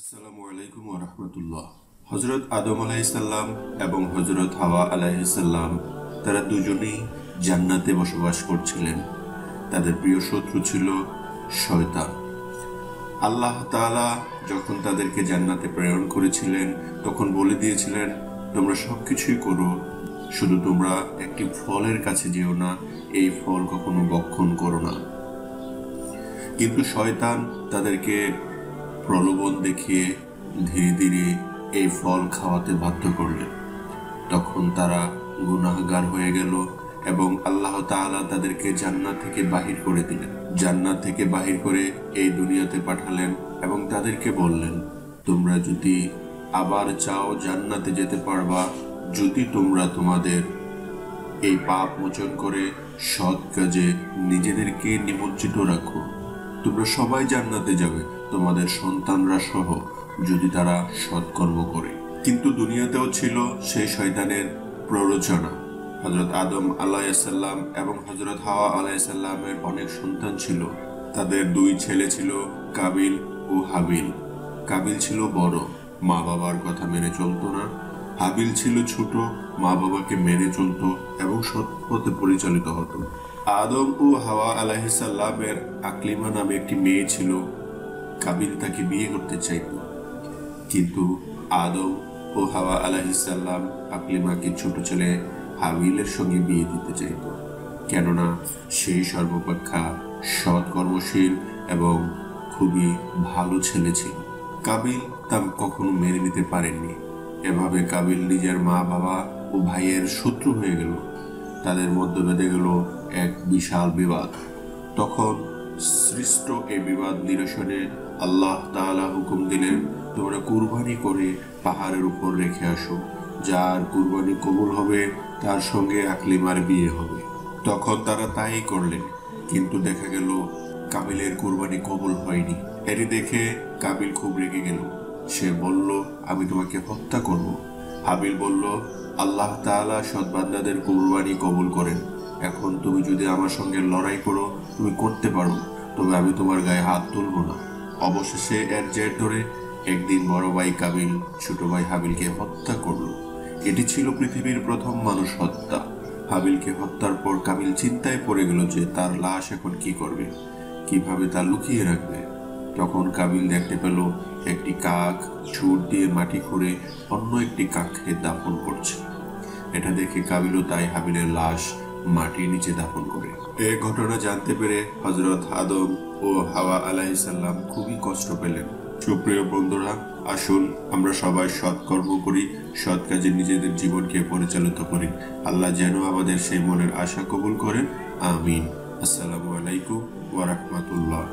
আসসালামু আলাইকুম ওয়া রাহমাতুল্লাহ। হযরত আদম আলাইহিস সালাম এবং হযরত হাওয়া আলাইহিস সালাম তারা দুজনেই জান্নাতে বসবাস করছিলেন। তাদের প্রিয় শত্রু ছিল শয়তান। আল্লাহ তাআলা যখন তাদেরকে জান্নাতে প্রেরণ করেছিলেন তখন বলে দিয়েছিলেন, তোমরা সবকিছুই করো, শুধু তোমরা একটি ফলের কাছে যেও না, এই ফল কখনো ভক্ষণ করো না। কিন্তু শয়তান তাদেরকে প্রলোভন দেখিয়ে ধীরে ধীরে এই ফল খাওয়াতে বাধ্য করলেন। তখন তারা গুনাহগার হয়ে গেল এবং আল্লাহ তাআলা তাদেরকে জান্নাত থেকে বাহির করে দিলেন। জান্নাত থেকে বাহির করে এই দুনিয়াতে পাঠালেন এবং তাদেরকে বললেন, তোমরা যদি আবার চাও জান্নাতে যেতে পারবা, যদি তোমরা তোমাদের এই পাপ মোচন করে সৎ কাজে নিজেদেরকে নিমজ্জিত রাখো। তোমরা সবাই জান্নাতে যাবে, তোমাদের সন্তানরা সহ, যদি তারা সৎকর্ম করে। কিন্তু দুনিয়াতেও ছিল সেই শয়তানের প্ররোচনা। হযরত আদম আলাইহিস সালাম এবং হযরত হাওয়া আলাইহিস সালামের অনেক সন্তান ছিল। তাদের দুই ছেলে ছিল, কাবিল ও হাবিল। কাবিল ছিল বড়, মা বাবার কথা মেনে চলতো না। হাবিল ছিল ছোট, মা বাবাকে মেনে চলতো এবং সৎ পথে পরিচালিত হতো। আদম ও হাওয়া আলাইহিস সালামের আকলিমা নামে একটি মেয়ে ছিল। কাবিল তাকে বিয়ে করতে চাইত, কিন্তু আদম ও হাওয়া আলাইহিস সালাম আকলিমাকে ছোট ছেলে হাবিলের সঙ্গে বিয়ে দিতে চাইত, কেননা সেই সর্বাপেক্ষা সৎ কর্মশীল এবং খুবই ভালো ছেলে ছিল। কাবিল তা কখনো মেনে নিতে পারেননি। এভাবে কাবিল নিজের মা বাবা ও ভাইয়ের শত্রু হয়ে গেল। তাদের মধ্যে বেঁধে গেল এক বিশাল বিবাদ। তখন সৃষ্ট এই বিবাদ নিরসনে আল্লাহ তাআলা হুকুম দিলেন, তোমরা কুরবানি করে পাহাড়ের উপর রেখে আসো, যার কুরবানি কবুল হবে তার সঙ্গে আকলিমার বিয়ে হবে। তখন তারা তাই করলেন, কিন্তু দেখা গেল কাবিলের কুরবানি কবুল হয়নি। এটি দেখে কাবিল খুব রেগে গেল। সে বলল, আমি তোমাকে হত্যা করব। হাবিল বলল, আল্লাহ তাআলা সৎ বান্দাদের কুরবানি কবুল করেন। এখন তুমি যদি আমার সঙ্গে লড়াই করো, তুমি করতে পারো, তবে আমি তোমার গায়ে হাত তুলব না। অবশেষে এর জের ধরে একদিন বড় ভাই কাবিল ছোট ভাই হাবিলকে হত্যা করল। এটি ছিল পৃথিবীর প্রথম মানুষ হত্যা। হাবিলকে হত্যার পর কাবিল চিন্তায় পড়ে গেল যে তার লাশ এখন কি করবে, কিভাবে তা লুকিয়ে রাখবে। তখন কাবিল দেখতে পেল একটি কাক ছুট দিয়ে মাটি খুঁড়ে অন্য একটি কাককে দাফন করছে। এটা দেখে কাবিলও তাই হাবিলের লাশ মাটির নিচে দাফন করে। এই ঘটনা জানতে পেরে হযরত আদম ও হাওয়া আলাইহিস সালাম খুবই কষ্ট পেলেন। সুপ্রিয় বন্ধুরা, আসুন আমরা সবাই সৎকর্ম করি, সৎ কাজে নিজেদের জীবনকে পরিচালিত করি। আল্লাহ যেন আমাদের সেই মনের আশা কবুল করেন। আমিন। আসসালামু আলাইকুম ওয়া রাহমাতুল্লাহ।